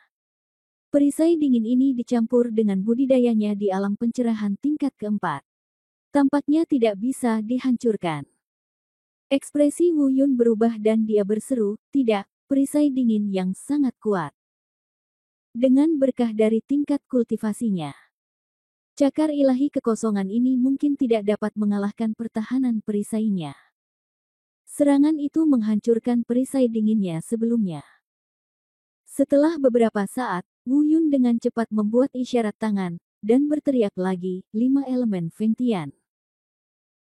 Perisai dingin ini dicampur dengan budidayanya di alam pencerahan tingkat keempat. Tampaknya tidak bisa dihancurkan. Ekspresi Wu Yun berubah dan dia berseru, tidak, perisai dingin yang sangat kuat. Dengan berkah dari tingkat kultivasinya. Cakar ilahi kekosongan ini mungkin tidak dapat mengalahkan pertahanan perisainya. Serangan itu menghancurkan perisai dinginnya sebelumnya. Setelah beberapa saat, Wu Yun dengan cepat membuat isyarat tangan, dan berteriak lagi, 5 elemen Feng Tian.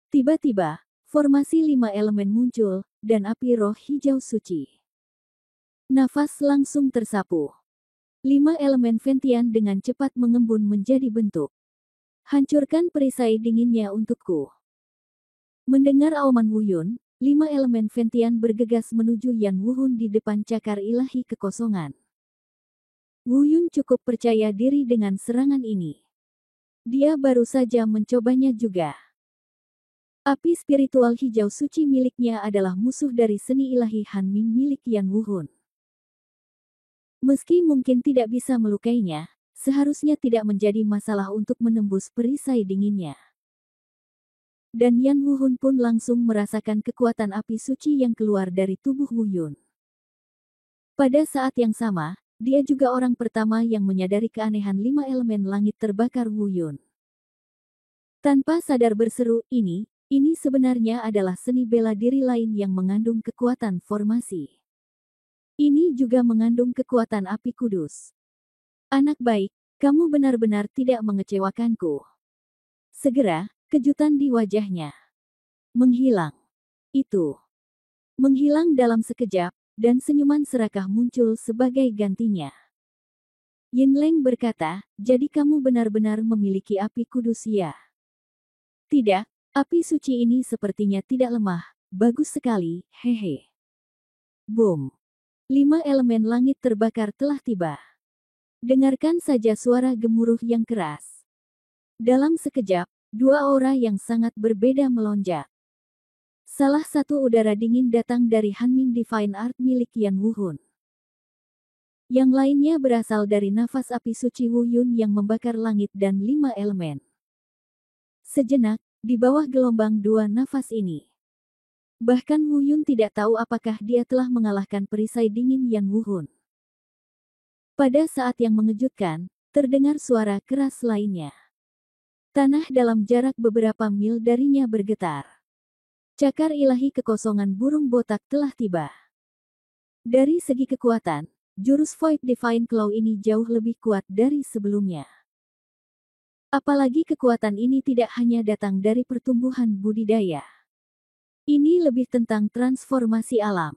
Tiba-tiba, formasi 5 elemen muncul, dan api roh hijau suci. Nafas langsung tersapu. 5 elemen Feng Tian dengan cepat mengembun menjadi bentuk. Hancurkan perisai dinginnya untukku. Mendengar auman Wu Yun, 5 elemen Feng Tian bergegas menuju Yan Wuhun di depan cakar ilahi kekosongan. Wu Yun cukup percaya diri dengan serangan ini. Dia baru saja mencobanya juga. Api spiritual hijau suci miliknya adalah musuh dari seni ilahi Han Ming milik Yan Wuhun. Meski mungkin tidak bisa melukainya, seharusnya tidak menjadi masalah untuk menembus perisai dinginnya. Dan Yan Wuhun pun langsung merasakan kekuatan api suci yang keluar dari tubuh Wu Yun. Pada saat yang sama, dia juga orang pertama yang menyadari keanehan 5 elemen langit terbakar Wu Yun. Tanpa sadar berseru, ini sebenarnya adalah seni bela diri lain yang mengandung kekuatan formasi. Ini juga mengandung kekuatan api kudus. Anak baik, kamu benar-benar tidak mengecewakanku. Segera, kejutan di wajahnya menghilang. Itu menghilang dalam sekejap, dan senyuman serakah muncul sebagai gantinya. Yin Leng berkata, jadi kamu benar-benar memiliki api kudus ya? Tidak, api suci ini sepertinya tidak lemah. Bagus sekali, hehe. Boom. 5 elemen langit terbakar telah tiba. Dengarkan saja suara gemuruh yang keras. Dalam sekejap, 2 aura yang sangat berbeda melonjak. Salah satu udara dingin datang dari Hanming Divine Art milik Yan Wuhun. Yang lainnya berasal dari nafas api suci Wu Yun yang membakar langit dan 5 elemen. Sejenak, di bawah gelombang 2 nafas ini. Bahkan Wu Yun tidak tahu apakah dia telah mengalahkan perisai dingin Yan Wuhun. Pada saat yang mengejutkan, terdengar suara keras lainnya. Tanah dalam jarak beberapa mil darinya bergetar. Cakar ilahi kekosongan burung botak telah tiba. Dari segi kekuatan, jurus Void Divine Claw ini jauh lebih kuat dari sebelumnya. Apalagi kekuatan ini tidak hanya datang dari pertumbuhan budidaya. Ini lebih tentang transformasi alam.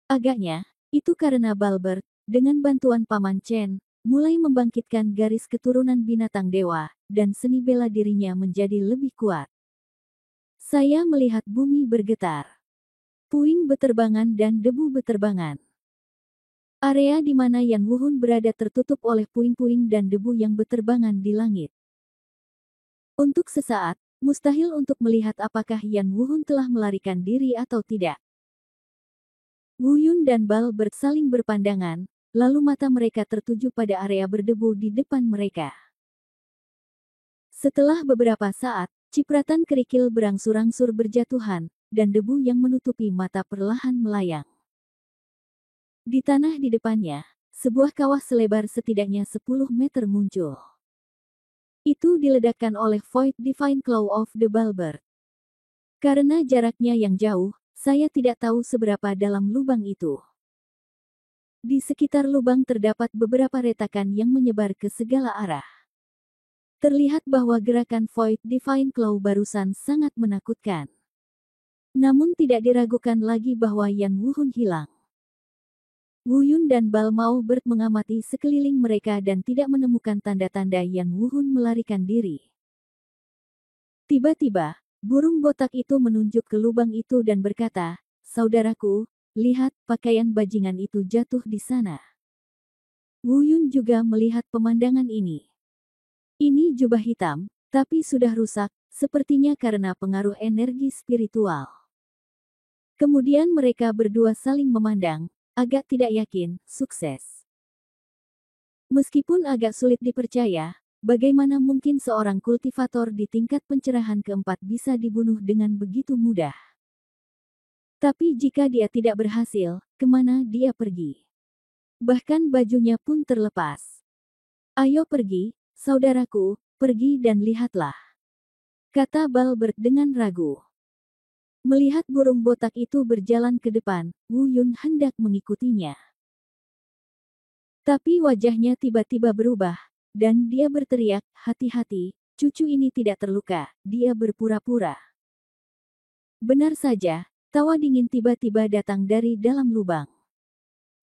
Agaknya, itu karena Balbert, dengan bantuan Paman Chen, mulai membangkitkan garis keturunan binatang dewa, dan seni bela dirinya menjadi lebih kuat. Saya melihat bumi bergetar. Puing beterbangan dan debu beterbangan. Area di mana Yan Wuhun berada tertutup oleh puing-puing dan debu yang beterbangan di langit. Untuk sesaat, mustahil untuk melihat apakah Yan Wuhun telah melarikan diri atau tidak. Wu Yun dan Balbert saling berpandangan, lalu mata mereka tertuju pada area berdebu di depan mereka. Setelah beberapa saat, cipratan kerikil berangsur-angsur berjatuhan, dan debu yang menutupi mata perlahan melayang. Di tanah di depannya, sebuah kawah selebar setidaknya 10 meter muncul. Itu diledakkan oleh Void Divine Claw of the Balbert. Karena jaraknya yang jauh, saya tidak tahu seberapa dalam lubang itu. Di sekitar lubang terdapat beberapa retakan yang menyebar ke segala arah. Terlihat bahwa gerakan Void Divine Claw barusan sangat menakutkan. Namun tidak diragukan lagi bahwa Yan Wuhun hilang. Wu Yun dan Balbert mengamati sekeliling mereka dan tidak menemukan tanda-tanda Yan Wuhun melarikan diri. Tiba-tiba, burung botak itu menunjuk ke lubang itu dan berkata, "Saudaraku, lihat, pakaian bajingan itu jatuh di sana." Wu Yun juga melihat pemandangan ini. Ini jubah hitam, tapi sudah rusak, sepertinya karena pengaruh energi spiritual. Kemudian mereka berdua saling memandang, agak tidak yakin, sukses. Meskipun agak sulit dipercaya, bagaimana mungkin seorang kultivator di tingkat pencerahan keempat bisa dibunuh dengan begitu mudah? Tapi jika dia tidak berhasil, kemana dia pergi? Bahkan bajunya pun terlepas. Ayo pergi, saudaraku, pergi dan lihatlah, kata Balbert dengan ragu. Melihat burung botak itu berjalan ke depan, Wu Yun hendak mengikutinya. Tapi wajahnya tiba-tiba berubah, dan dia berteriak, hati-hati, cucu ini tidak terluka, dia berpura-pura. Benar saja, tawa dingin tiba-tiba datang dari dalam lubang.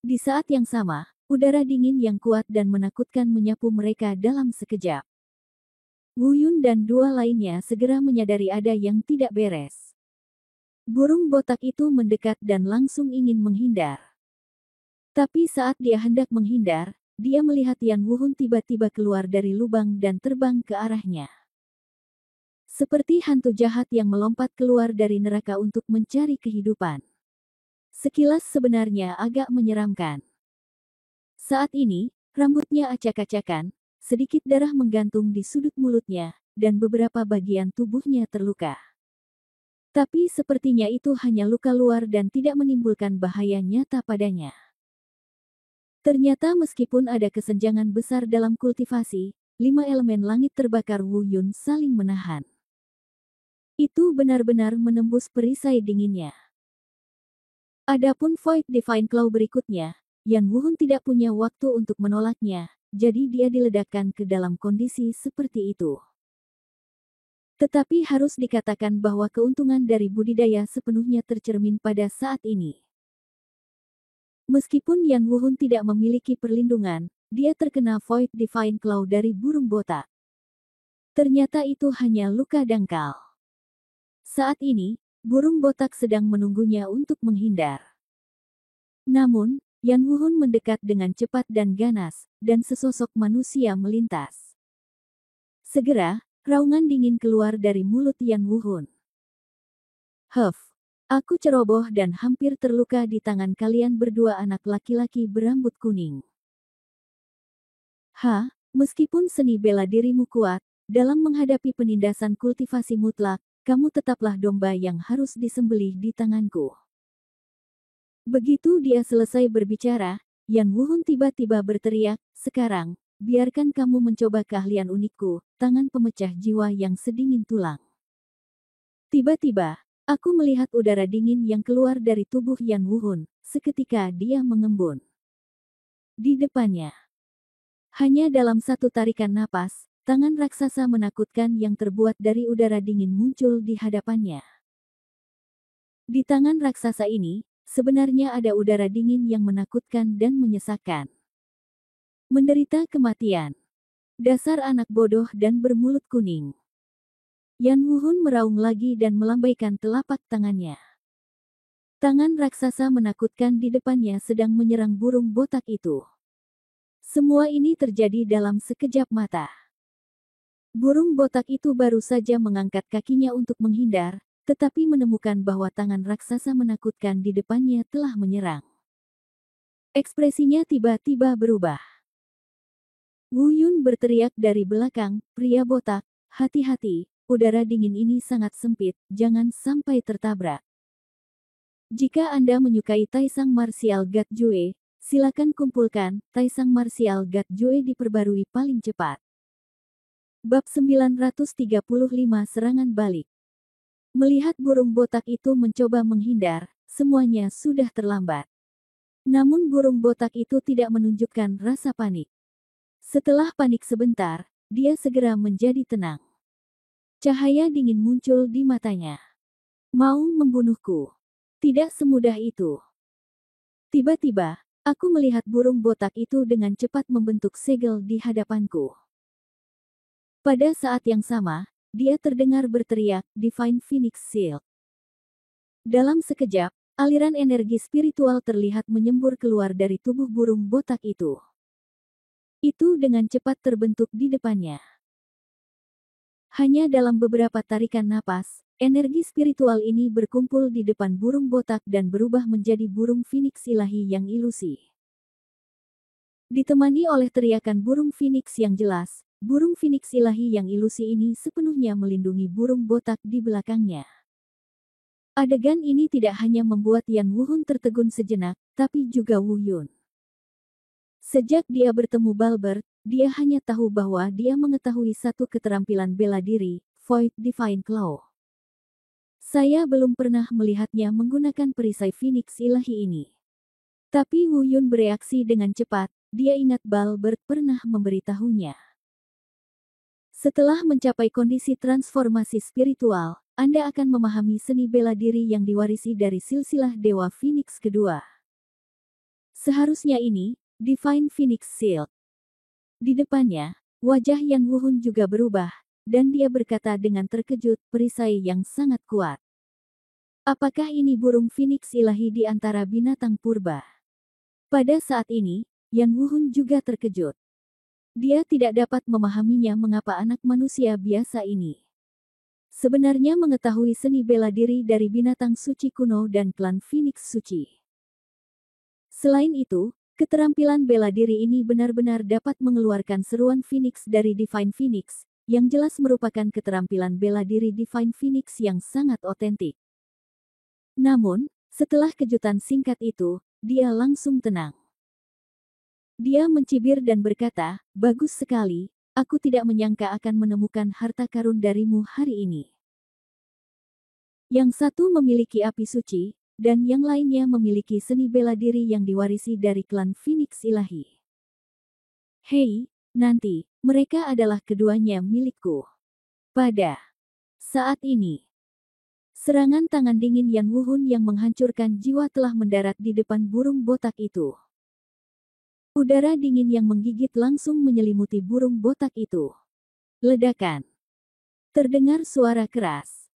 Di saat yang sama, udara dingin yang kuat dan menakutkan menyapu mereka dalam sekejap. Wu Yun dan dua lainnya segera menyadari ada yang tidak beres. Burung botak itu mendekat dan langsung ingin menghindar. Tapi saat dia hendak menghindar, dia melihat Yan Wuhun tiba-tiba keluar dari lubang dan terbang ke arahnya. Seperti hantu jahat yang melompat keluar dari neraka untuk mencari kehidupan. Sekilas sebenarnya agak menyeramkan. Saat ini, rambutnya acak-acakan, sedikit darah menggantung di sudut mulutnya, dan beberapa bagian tubuhnya terluka. Tapi sepertinya itu hanya luka luar dan tidak menimbulkan bahaya nyata padanya. Ternyata meskipun ada kesenjangan besar dalam kultivasi, 5 elemen langit terbakar Wu Yun saling menahan. Itu benar-benar menembus perisai dinginnya. Adapun Void Divine Claw berikutnya, Yan Wuhun tidak punya waktu untuk menolaknya, jadi dia diledakkan ke dalam kondisi seperti itu. Tetapi harus dikatakan bahwa keuntungan dari budidaya sepenuhnya tercermin pada saat ini. Meskipun Yan Wuhun tidak memiliki perlindungan, dia terkena Void Divine Claw dari burung botak. Ternyata itu hanya luka dangkal. Saat ini, burung botak sedang menunggunya untuk menghindar. Namun, Yan Wuhun mendekat dengan cepat dan ganas, dan sesosok manusia melintas. Segera, raungan dingin keluar dari mulut Yan Wuhun. Aku ceroboh dan hampir terluka di tangan kalian berdua anak laki-laki berambut kuning. Meskipun seni bela dirimu kuat, dalam menghadapi penindasan kultivasi mutlak, kamu tetaplah domba yang harus disembelih di tanganku. Begitu dia selesai berbicara, Yan Wuhun tiba-tiba berteriak, sekarang, biarkan kamu mencoba keahlian unikku, tangan pemecah jiwa yang sedingin tulang. Tiba-tiba, aku melihat udara dingin yang keluar dari tubuh Yan Wuhun, seketika dia mengembun. Di depannya, hanya dalam satu tarikan napas, tangan raksasa menakutkan yang terbuat dari udara dingin muncul di hadapannya. Di tangan raksasa ini, sebenarnya ada udara dingin yang menakutkan dan menyesakkan. Menderita kematian. Dasar anak bodoh dan bermulut kuning. Yan Wuhun meraung lagi dan melambaikan telapak tangannya. Tangan raksasa menakutkan di depannya sedang menyerang burung botak itu. Semua ini terjadi dalam sekejap mata. Burung botak itu baru saja mengangkat kakinya untuk menghindar, tetapi menemukan bahwa tangan raksasa menakutkan di depannya telah menyerang. Ekspresinya tiba-tiba berubah. Wu Yun berteriak dari belakang, pria botak, hati-hati, udara dingin ini sangat sempit, jangan sampai tertabrak. Jika Anda menyukai Taisang Martial God Jue, silakan kumpulkan, Taisang Martial God Jue diperbarui paling cepat. Bab 935 Serangan Balik. Melihat burung botak itu mencoba menghindar, semuanya sudah terlambat. Namun burung botak itu tidak menunjukkan rasa panik. Setelah panik sebentar, dia segera menjadi tenang. Cahaya dingin muncul di matanya. Mau membunuhku? Tidak semudah itu. Tiba-tiba, aku melihat burung botak itu dengan cepat membentuk segel di hadapanku. Pada saat yang sama, dia terdengar berteriak, Divine Phoenix Shield. Dalam sekejap, aliran energi spiritual terlihat menyembur keluar dari tubuh burung botak itu. Itu dengan cepat terbentuk di depannya. Hanya dalam beberapa tarikan napas, energi spiritual ini berkumpul di depan burung botak dan berubah menjadi burung Phoenix ilahi yang ilusi. Ditemani oleh teriakan burung Phoenix yang jelas, burung Phoenix ilahi yang ilusi ini sepenuhnya melindungi burung botak di belakangnya. Adegan ini tidak hanya membuat Yan Wuhun tertegun sejenak, tapi juga Wu Yun. Sejak dia bertemu Balbert, dia hanya tahu bahwa dia mengetahui satu keterampilan bela diri, Void Divine Claw. Saya belum pernah melihatnya menggunakan perisai Phoenix ilahi ini. Tapi Wu Yun bereaksi dengan cepat, dia ingat Balbert pernah memberitahunya. Setelah mencapai kondisi transformasi spiritual, Anda akan memahami seni bela diri yang diwarisi dari silsilah Dewa Phoenix kedua. Seharusnya ini, Divine Phoenix Shield. Di depannya, wajah Yan Wuhun juga berubah, dan dia berkata dengan terkejut, perisai yang sangat kuat. Apakah ini burung Phoenix ilahi di antara binatang purba? Pada saat ini, Yan Wuhun juga terkejut. Dia tidak dapat memahaminya mengapa anak manusia biasa ini sebenarnya mengetahui seni bela diri dari binatang suci kuno dan klan Phoenix suci. Selain itu, keterampilan bela diri ini benar-benar dapat mengeluarkan seruan Phoenix dari Divine Phoenix, yang jelas merupakan keterampilan bela diri Divine Phoenix yang sangat otentik. Namun, setelah kejutan singkat itu, dia langsung tenang. Dia mencibir dan berkata, "Bagus sekali, aku tidak menyangka akan menemukan harta karun darimu hari ini." Yang satu memiliki api suci, dan yang lainnya memiliki seni bela diri yang diwarisi dari klan Phoenix ilahi. Hei, nanti, mereka adalah keduanya milikku. Pada saat ini, serangan tangan dingin Yan Wuhun yang menghancurkan jiwa telah mendarat di depan burung botak itu. Udara dingin yang menggigit langsung menyelimuti burung botak itu. Ledakan. Terdengar suara keras.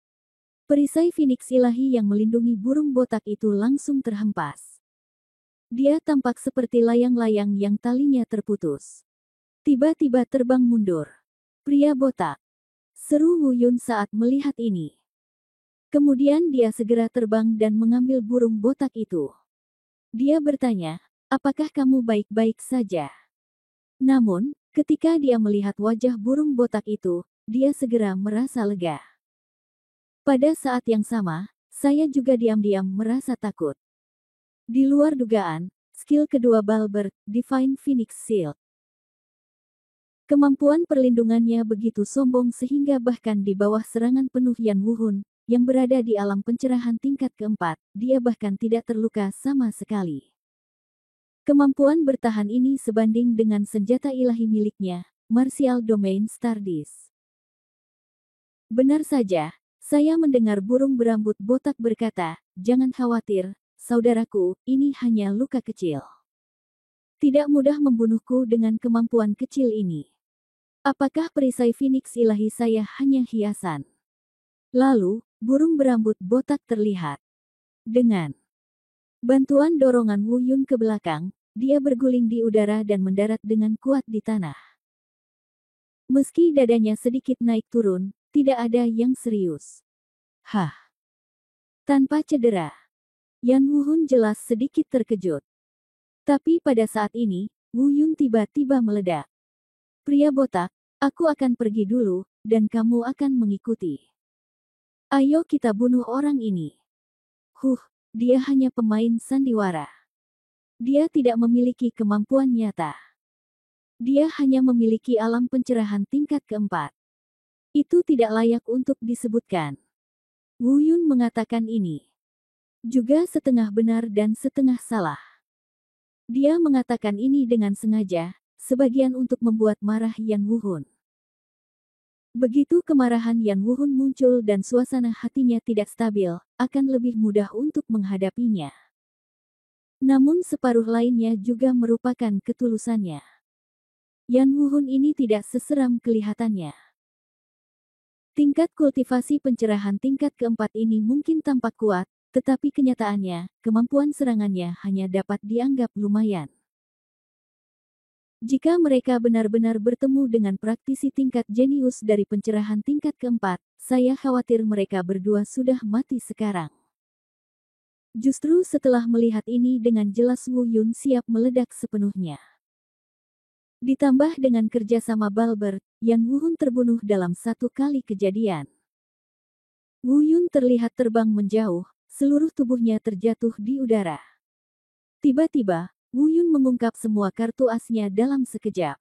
Perisai Phoenix ilahi yang melindungi burung botak itu langsung terhempas. Dia tampak seperti layang-layang yang talinya terputus. Tiba-tiba terbang mundur. Pria botak. Seru Wu Yun saat melihat ini. Kemudian dia segera terbang dan mengambil burung botak itu. Dia bertanya, "Apakah kamu baik-baik saja?" Namun, ketika dia melihat wajah burung botak itu, dia segera merasa lega. Pada saat yang sama, saya juga diam-diam merasa takut. Di luar dugaan, skill kedua Balbert, Divine Phoenix Shield. Kemampuan perlindungannya begitu sombong sehingga bahkan di bawah serangan penuh Yan Wuhun, yang berada di alam pencerahan tingkat keempat, dia bahkan tidak terluka sama sekali. Kemampuan bertahan ini sebanding dengan senjata ilahi miliknya, Martial Domain Stardust. Benar saja, saya mendengar burung berambut botak berkata, "Jangan khawatir, saudaraku, ini hanya luka kecil. Tidak mudah membunuhku dengan kemampuan kecil ini. Apakah perisai Phoenix ilahi saya hanya hiasan?" Lalu, burung berambut botak terlihat. Dengan bantuan dorongan Wu Yun ke belakang, dia berguling di udara dan mendarat dengan kuat di tanah. Meski dadanya sedikit naik turun, tidak ada yang serius. Hah! Tanpa cedera. Yan Wuhun jelas sedikit terkejut. Tapi pada saat ini, Wu Yun tiba-tiba meledak. "Pria botak, aku akan pergi dulu, dan kamu akan mengikuti. Ayo kita bunuh orang ini." Dia hanya pemain sandiwara. Dia tidak memiliki kemampuan nyata. Dia hanya memiliki alam pencerahan tingkat keempat. Itu tidak layak untuk disebutkan. Wu Yun mengatakan ini juga setengah benar dan setengah salah. Dia mengatakan ini dengan sengaja, sebagian untuk membuat marah Yan Wuhun. Begitu kemarahan Yan Wuhun muncul dan suasana hatinya tidak stabil, akan lebih mudah untuk menghadapinya. Namun separuh lainnya juga merupakan ketulusannya. Yan Wuhun ini tidak seseram kelihatannya. Tingkat kultivasi pencerahan tingkat keempat ini mungkin tampak kuat, tetapi kenyataannya, kemampuan serangannya hanya dapat dianggap lumayan. Jika mereka benar-benar bertemu dengan praktisi tingkat jenius dari pencerahan tingkat keempat, saya khawatir mereka berdua sudah mati sekarang. Justru setelah melihat ini dengan jelas Wu Yun siap meledak sepenuhnya. Ditambah dengan kerjasama Balbert, Yan Wuhun terbunuh dalam satu kali kejadian. Wu Yun terlihat terbang menjauh, seluruh tubuhnya terjatuh di udara. Tiba-tiba, Wu Yun mengungkap semua kartu asnya dalam sekejap.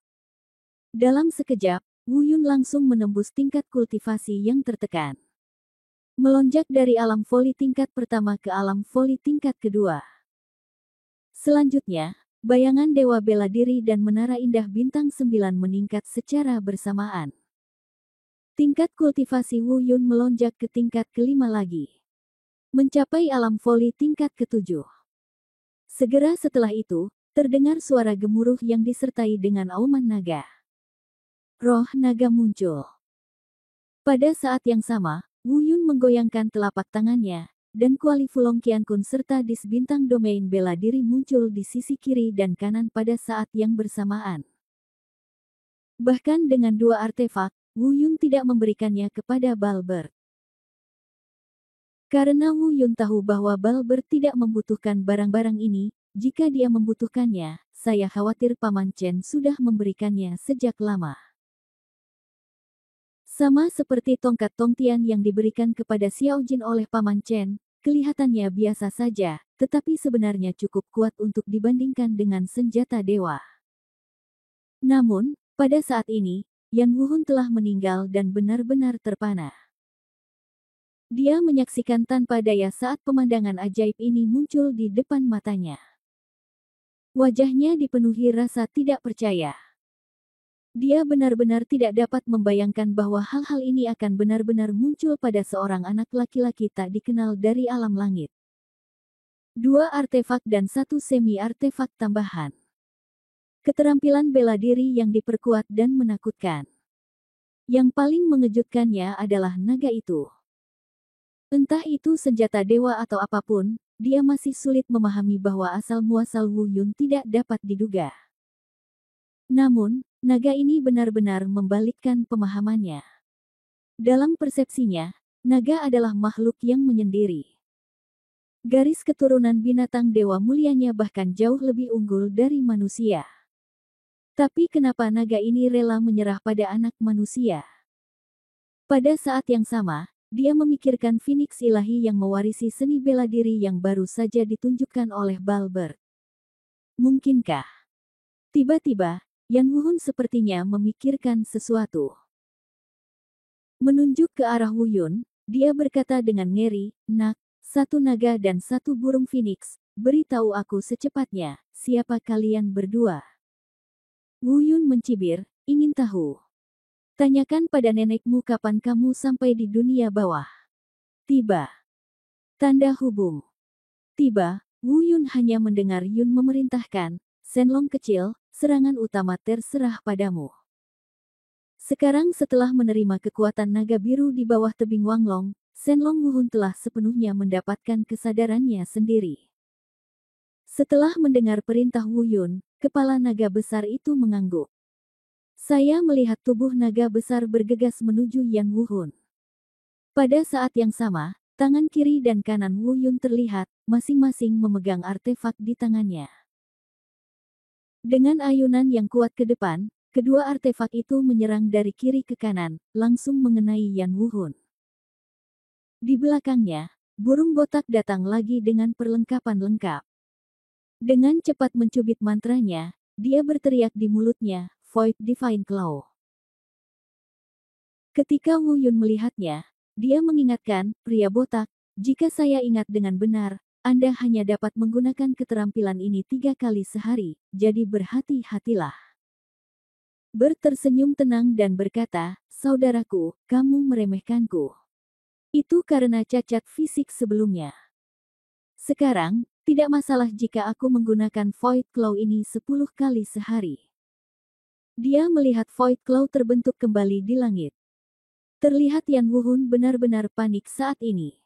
Dalam sekejap, Wu Yun langsung menembus tingkat kultivasi yang tertekan. Melonjak dari alam voli tingkat pertama ke alam voli tingkat kedua. Selanjutnya, bayangan Dewa Bela Diri dan Menara Indah Bintang 9 meningkat secara bersamaan. Tingkat kultivasi Wu Yun melonjak ke tingkat kelima lagi. Mencapai alam voli tingkat ketujuh. Segera setelah itu, terdengar suara gemuruh yang disertai dengan auman naga. Roh naga muncul. Pada saat yang sama, Wu Yun menggoyangkan telapak tangannya, dan kuali Fulong Qiankun serta dis bintang domain bela diri muncul di sisi kiri dan kanan pada saat yang bersamaan. Bahkan dengan dua artefak, Wu Yun tidak memberikannya kepada Balbert. Karena Wu Yun tahu bahwa Balbert tidak membutuhkan barang-barang ini, jika dia membutuhkannya, saya khawatir Paman Chen sudah memberikannya sejak lama. Sama seperti tongkat Tongtian yang diberikan kepada Xiao Jin oleh Paman Chen, kelihatannya biasa saja, tetapi sebenarnya cukup kuat untuk dibandingkan dengan senjata dewa. Namun, pada saat ini, Yan Wuhun telah meninggal dan benar-benar terpana. Dia menyaksikan tanpa daya saat pemandangan ajaib ini muncul di depan matanya. Wajahnya dipenuhi rasa tidak percaya. Dia benar-benar tidak dapat membayangkan bahwa hal-hal ini akan benar-benar muncul pada seorang anak laki-laki tak dikenal dari alam langit. Dua artefak dan satu semi-artefak tambahan. Keterampilan bela diri yang diperkuat dan menakutkan. Yang paling mengejutkannya adalah naga itu. Entah itu senjata dewa atau apapun, dia masih sulit memahami bahwa asal-muasal Wu Yun tidak dapat diduga. Namun, naga ini benar-benar membalikkan pemahamannya. Dalam persepsinya, naga adalah makhluk yang menyendiri. Garis keturunan binatang dewa mulianya bahkan jauh lebih unggul dari manusia. Tapi kenapa naga ini rela menyerah pada anak manusia? Pada saat yang sama, dia memikirkan Phoenix ilahi yang mewarisi seni bela diri yang baru saja ditunjukkan oleh Balbert. Mungkinkah? Tiba-tiba, Yan Wuhun sepertinya memikirkan sesuatu. Menunjuk ke arah Wu Yun, dia berkata dengan ngeri, "Nak, satu naga dan satu burung Phoenix, beritahu aku secepatnya, siapa kalian berdua?" Wu Yun mencibir, "Ingin tahu? Tanyakan pada nenekmu kapan kamu sampai di dunia bawah." Tiba. Tanda hubung. Tiba, Wu Yun hanya mendengar Yun memerintahkan, "Shenlong kecil, serangan utama terserah padamu." Sekarang setelah menerima kekuatan naga biru di bawah tebing Wanglong, Shenlong Wuhun telah sepenuhnya mendapatkan kesadarannya sendiri. Setelah mendengar perintah Wu Yun, kepala naga besar itu mengangguk. Saya melihat tubuh naga besar bergegas menuju Yan Wuhun. Pada saat yang sama, tangan kiri dan kanan Wu Yun terlihat, masing-masing memegang artefak di tangannya. Dengan ayunan yang kuat ke depan, kedua artefak itu menyerang dari kiri ke kanan, langsung mengenai Yan Wuhun. Di belakangnya, burung botak datang lagi dengan perlengkapan lengkap. Dengan cepat mencubit mantranya, dia berteriak di mulutnya, "Void Divine Claw." Ketika Wu Yun melihatnya, dia mengingatkan, "Pria botak, jika saya ingat dengan benar, Anda hanya dapat menggunakan keterampilan ini 3 kali sehari, jadi berhati-hatilah." Bert tersenyum tenang dan berkata, "Saudaraku, kamu meremehkanku. Itu karena cacat fisik sebelumnya. Sekarang, tidak masalah jika aku menggunakan Void Claw ini 10 kali sehari." Dia melihat Void Claw terbentuk kembali di langit. Terlihat Yan Wuhun benar-benar panik saat ini.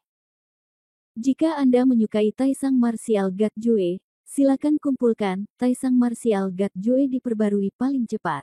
Jika Anda menyukai Taisang Martial God Jue, silakan kumpulkan Taisang Martial God Jue diperbarui paling cepat.